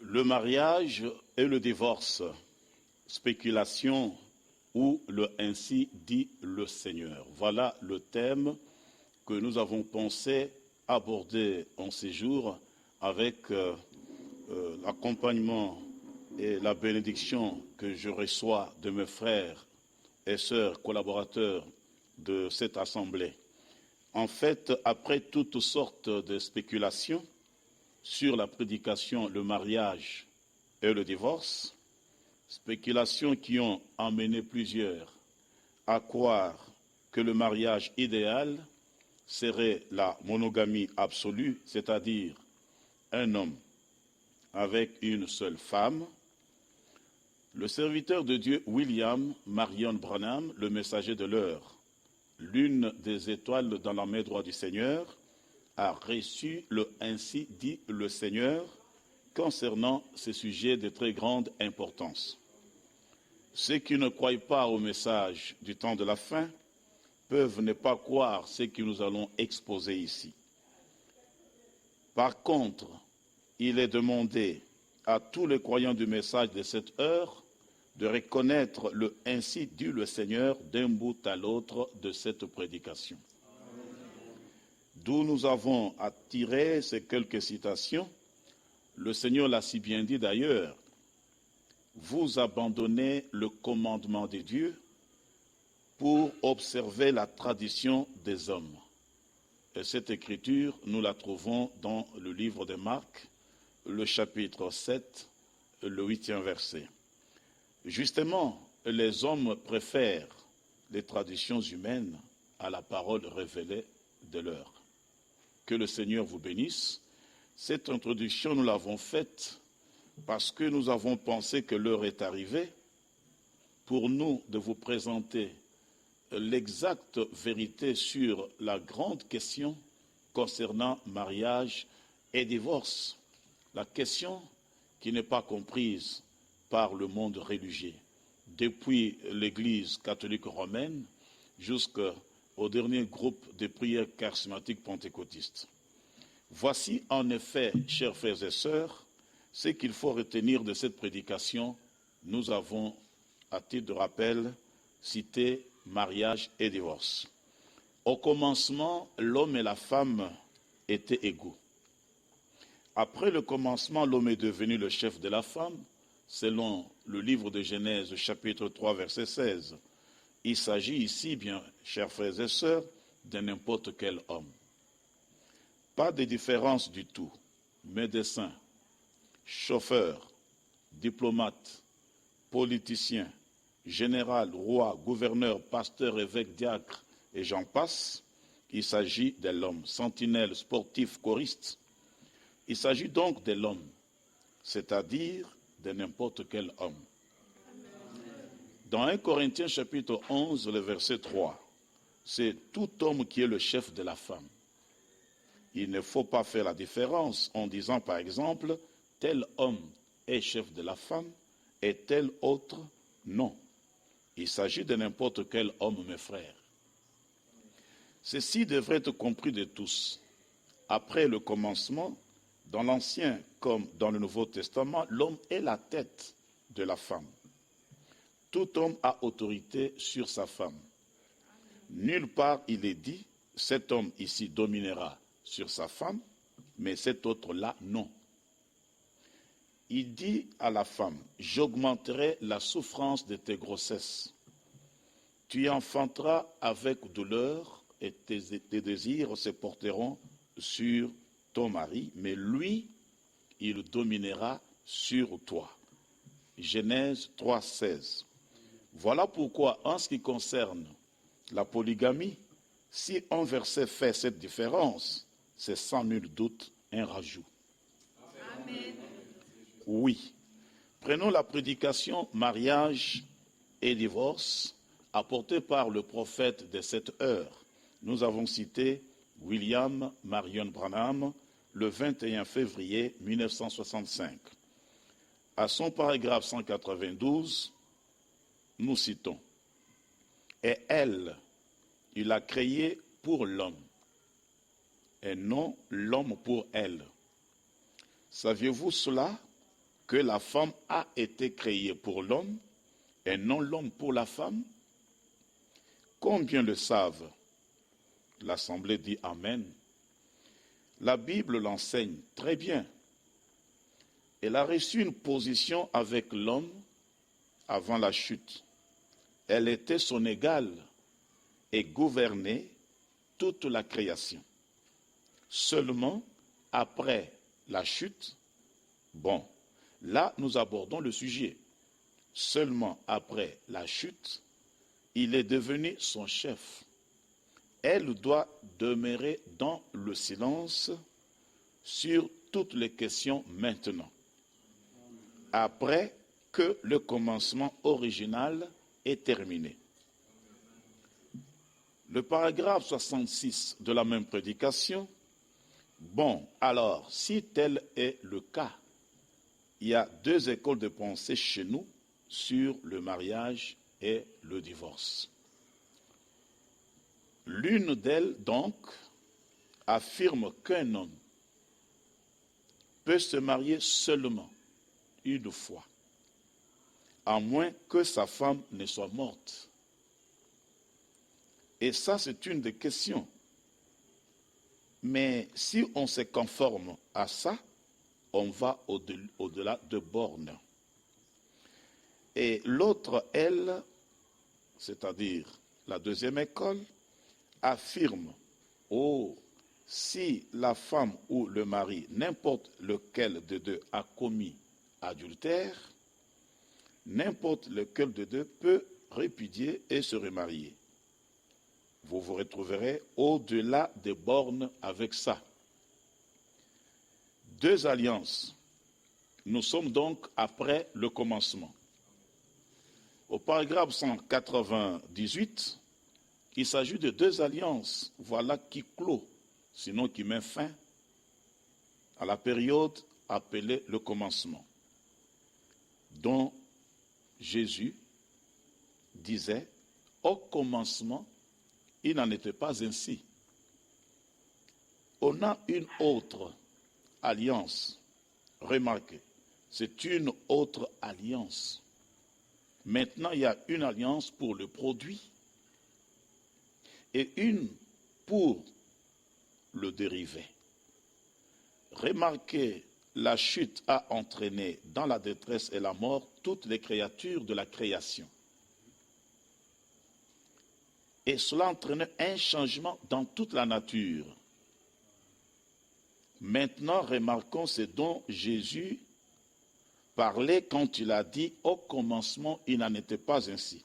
Le mariage et le divorce, spéculation ou le ainsi dit le Seigneur. Voilà le thème que nous avons pensé aborder en ces jours avec l'accompagnement et la bénédiction que je reçois de mes frères et sœurs collaborateurs de cette assemblée. En fait, après toutes sortes de spéculations sur la prédication, le mariage et le divorce, spéculations qui ont amené plusieurs à croire que le mariage idéal serait la monogamie absolue, c'est-à-dire un homme avec une seule femme. Le serviteur de Dieu William Marion Branham, le messager de l'heure, l'une des étoiles dans la main droite du Seigneur, a reçu le ainsi dit le Seigneur concernant ce sujet de très grande importance. Ceux qui ne croient pas au message du temps de la fin peuvent ne pas croire ce que nous allons exposer ici. Par contre, il est demandé à tous les croyants du message de cette heure de reconnaître le ainsi dit le Seigneur d'un bout à l'autre de cette prédication. D'où nous avons attiré ces quelques citations. Le Seigneur l'a si bien dit d'ailleurs, vous abandonnez le commandement de Dieu pour observer la tradition des hommes. Et cette écriture, nous la trouvons dans le livre de Marc, le chapitre 7, le 8e verset. Justement, les hommes préfèrent les traditions humaines à la parole révélée de l'heure. Que le Seigneur vous bénisse. Cette introduction, nous l'avons faite parce que nous avons pensé que l'heure est arrivée pour nous de vous présenter l'exacte vérité sur la grande question concernant mariage et divorce. La question qui n'est pas comprise par le monde religieux, depuis l'Église catholique romaine jusqu'au dernier groupe de prières charismatiques pentecôtistes. Voici en effet, chers frères et sœurs, ce qu'il faut retenir de cette prédication. Nous avons, à titre de rappel, cité mariage et divorce. Au commencement, l'homme et la femme étaient égaux. Après le commencement, l'homme est devenu le chef de la femme, selon le livre de Genèse, chapitre 3, verset 16. Il s'agit ici, bien, chers frères et sœurs, de n'importe quel homme. Pas de différence du tout. Médecin, chauffeur, diplomate, politicien, général, roi, gouverneur, pasteur, évêque, diacre, et j'en passe. Il s'agit de l'homme. Sentinelle, sportif, choriste. Il s'agit donc de l'homme, c'est-à-dire de n'importe quel homme. Dans 1 Corinthiens chapitre 11, le verset 3, c'est tout homme qui est le chef de la femme. Il ne faut pas faire la différence en disant par exemple, tel homme est chef de la femme et tel autre non. Il s'agit de n'importe quel homme, mes frères. Ceci devrait être compris de tous. Après le commencement, dans l'Ancien comme dans le Nouveau Testament, l'homme est la tête de la femme. tout homme a autorité sur sa femme. Nulle part il est dit, cet homme ici dominera sur sa femme, mais cet autre-là, non. Il dit à la femme, j'augmenterai la souffrance de tes grossesses. Tu enfanteras avec douleur et tes désirs se porteront sur ton mari, mais lui, il dominera sur toi. Genèse 3,16. Voilà pourquoi, en ce qui concerne la polygamie, si un verset fait cette différence, c'est sans nul doute un rajout. Amen. Oui. Prenons la prédication mariage et divorce apportée par le prophète de cette heure. Nous avons cité William Marion Branham le 21 février 1965. À son paragraphe 192, nous citons « Et elle, il a créé pour l'homme, et non l'homme pour elle. Saviez-vous cela, que la femme a été créée pour l'homme, et non l'homme pour la femme? Combien le savent? » L'Assemblée dit Amen. La Bible l'enseigne très bien. Elle a reçu une position avec l'homme avant la chute. Elle était son égale et gouvernait toute la création. Seulement après la chute, là nous abordons le sujet. Seulement après la chute, il est devenu son chef. Elle doit demeurer dans le silence sur toutes les questions maintenant. Après que le commencement original est terminé. Le paragraphe 66 de la même prédication. Alors, si tel est le cas, il y a deux écoles de pensée chez nous sur le mariage et le divorce. L'une d'elles, donc, affirme qu'un homme peut se marier seulement une fois, à moins que sa femme ne soit morte. Et ça, c'est une des questions. Mais si on se conforme à ça, on va au-delà de bornes. Et l'autre, elle, c'est-à-dire la deuxième école, affirme, si la femme ou le mari, n'importe lequel de deux, a commis adultère, n'importe lequel de deux peut répudier et se remarier. Vous vous retrouverez au-delà des bornes avec ça. Deux alliances. Nous sommes donc après le commencement. Au paragraphe 198, il s'agit de deux alliances. Voilà qui clôt, sinon qui met fin à la période appelée le commencement, dont Jésus disait, au commencement, il n'en était pas ainsi. On a une autre alliance. Remarquez, c'est une autre alliance. Maintenant, il y a une alliance pour le produit et une pour le dérivé. Remarquez, la chute a entraîné dans la détresse et la mort toutes les créatures de la création. Et cela entraîne un changement dans toute la nature. Maintenant, remarquons ce dont Jésus parlait quand il a dit « Au commencement, il n'en était pas ainsi ».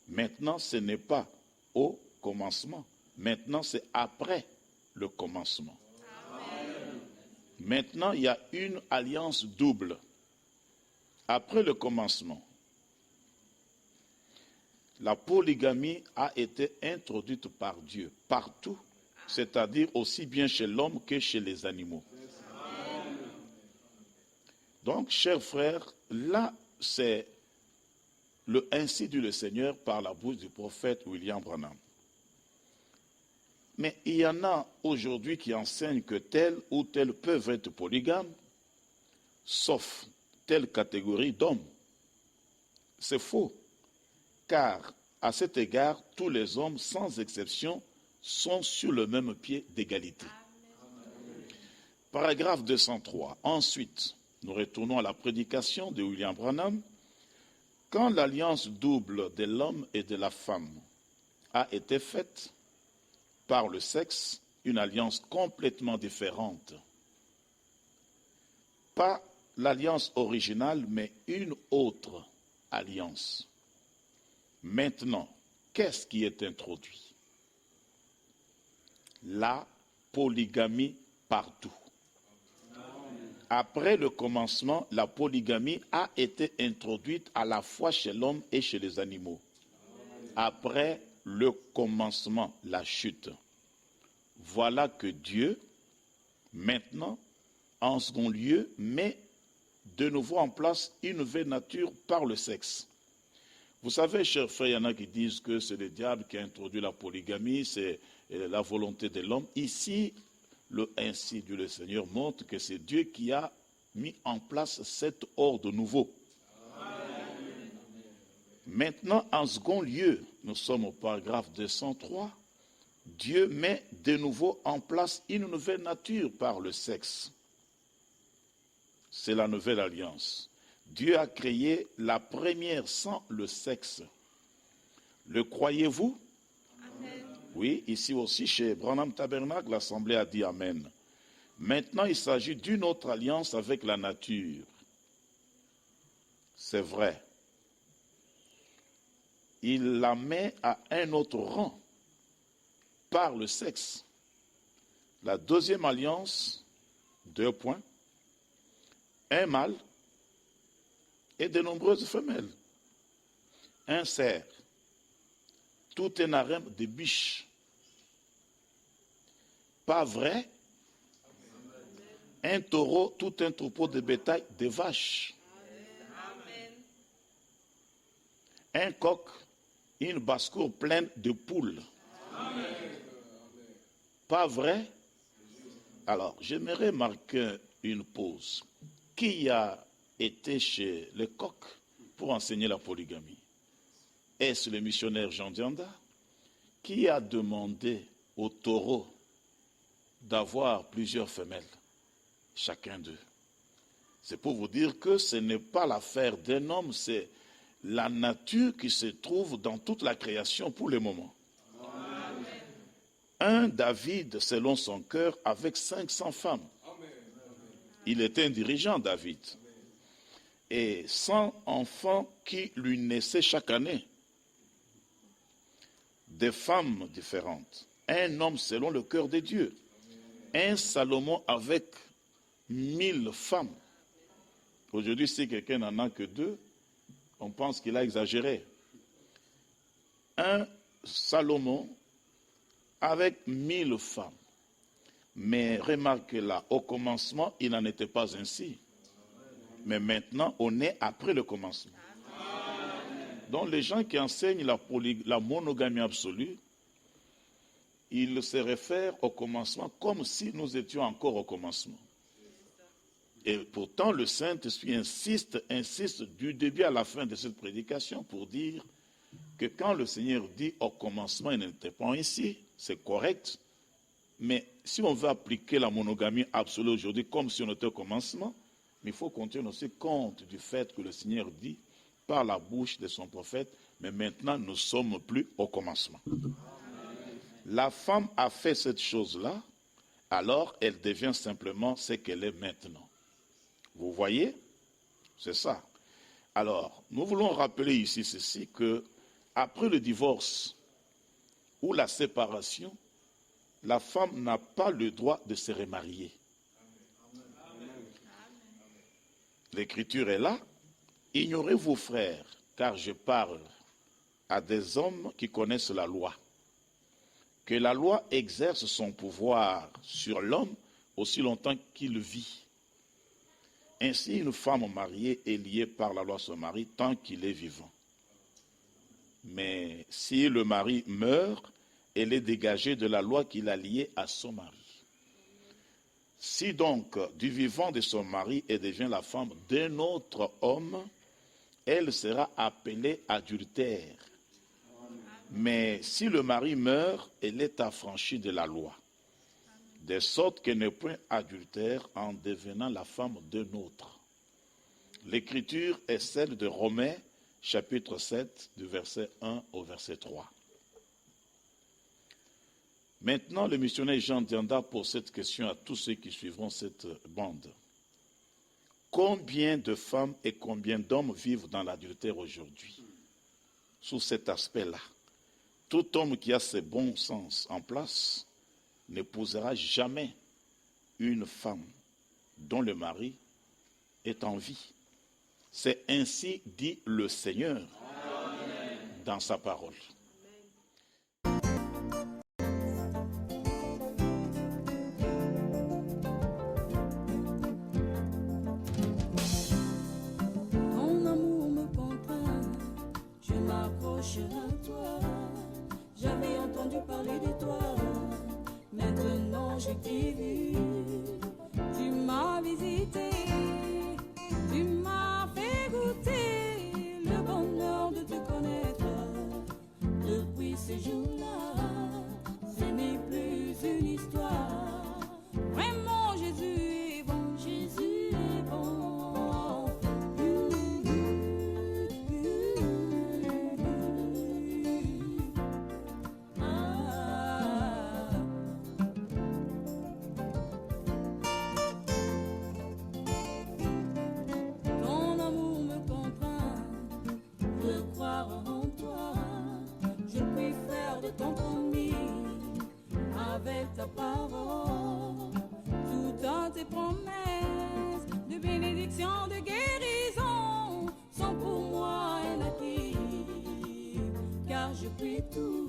Maintenant, ce n'est pas au commencement. Maintenant, c'est après le commencement. Amen. Maintenant, il y a une alliance double. Après le commencement, la polygamie a été introduite par Dieu partout, c'est-à-dire aussi bien chez l'homme que chez les animaux. Donc, chers frères, là, c'est le ainsi dit le Seigneur par la bouche du prophète William Branham. Mais il y en a aujourd'hui qui enseignent que tel ou tel peuvent être polygames, sauf telle catégorie d'hommes. C'est faux. car à cet égard, tous les hommes, sans exception, sont sur le même pied d'égalité. Paragraphe 203. Ensuite, nous retournons à la prédication de William Branham. Quand l'alliance double de l'homme et de la femme a été faite par le sexe, une alliance complètement différente, pas l'alliance originale, mais une autre alliance. Maintenant, qu'est-ce qui est introduit? La polygamie partout. Après le commencement, la polygamie a été introduite à la fois chez l'homme et chez les animaux. Après le commencement, la chute. Voilà que Dieu, maintenant, en second lieu, met de nouveau en place une nouvelle nature par le sexe. Vous savez, chers frères, il y en a qui disent que c'est le diable qui a introduit la polygamie, c'est la volonté de l'homme. Ici, le ainsi dit le Seigneur montre que c'est Dieu qui a mis en place cet ordre nouveau. Amen. Maintenant, en second lieu, nous sommes au paragraphe 203, Dieu met de nouveau en place une nouvelle nature par le sexe. C'est la nouvelle alliance. Dieu a créé la première sans le sexe. Le croyez-vous? Amen. Oui, ici aussi chez Branham Tabernacle, l'Assemblée a dit Amen. Maintenant, il s'agit d'une autre alliance avec la nature. C'est vrai. Il la met à un autre rang par le sexe. La deuxième alliance, 2 points, un mâle et de nombreuses femelles. Un cerf, tout un harem de biches. Pas vrai? Un taureau, tout un troupeau de bétail, de vaches. Amen. Un coq, une basse-cour pleine de poules. Amen. Pas vrai? Alors, j'aimerais marquer une pause. Qui a été chez le coq pour enseigner la polygamie? Est-ce le missionnaire Jean Dianda? Qui a demandé au taureau d'avoir plusieurs femelles, chacun d'eux? C'est pour vous dire que ce n'est pas l'affaire d'un homme, c'est la nature qui se trouve dans toute la création pour le moment. Amen. Un David, selon son cœur, avec 500 femmes. Il était un dirigeant, David. Et 100 enfants qui lui naissaient chaque année. Des femmes différentes. Un homme selon le cœur de Dieu. Un Salomon avec 1000 femmes. Aujourd'hui, si quelqu'un n'en a que 2, on pense qu'il a exagéré. Un Salomon avec 1000 femmes. Mais remarquez là, au commencement, il n'en était pas ainsi. Mais maintenant, on est après le commencement. Donc les gens qui enseignent la monogamie absolue, ils se réfèrent au commencement comme si nous étions encore au commencement. Et pourtant, le Saint-Esprit insiste du début à la fin de cette prédication pour dire que quand le Seigneur dit au commencement, il n'était pas ici, c'est correct. Mais si on veut appliquer la monogamie absolue aujourd'hui comme si on était au commencement, il faut qu'on tienne aussi compte du fait que le Seigneur dit par la bouche de son prophète, mais maintenant nous ne sommes plus au commencement. La femme a fait cette chose-là, alors elle devient simplement ce qu'elle est maintenant. Vous voyez? C'est ça. Alors, nous voulons rappeler ici ceci, que après le divorce ou la séparation, la femme n'a pas le droit de se remarier. L'écriture est là. Ignorez vos frères, car je parle à des hommes qui connaissent la loi. Que la loi exerce son pouvoir sur l'homme aussi longtemps qu'il vit. Ainsi, une femme mariée est liée par la loi à son mari tant qu'il est vivant. Mais si le mari meurt, elle est dégagée de la loi qui l'a liée à son mari. Si donc du vivant de son mari elle devient la femme d'un autre homme, elle sera appelée adultère. Mais si le mari meurt, elle est affranchie de la loi, de sorte qu'elle n'est point adultère en devenant la femme d'un autre. L'écriture est celle de Romains, chapitre 7, du verset 1 au verset 3. Maintenant, le missionnaire Jean Dianda pose cette question à tous ceux qui suivront cette bande. Combien de femmes et combien d'hommes vivent dans l'adultère aujourd'hui? Sous cet aspect-là, tout homme qui a ses bons sens en place n'épousera jamais une femme dont le mari est en vie. C'est ainsi dit le Seigneur dans sa parole. Ton amour me contraint, je m'approche à toi. J'avais entendu parler de toi, maintenant je t'ai vu. Tu m'as visité, tu m'as fait goûter le bonheur de te connaître. Depuis ce jour-là, ce n'est plus une histoire. Vraiment, Jésus est bon, Jésus est bon. Ton amour me contraint de croire en toi. Je préfère de ton promis avec ta parole. Toutes tes promesses de bénédiction, de guérison sont pour moi un acquis. Car je prie tout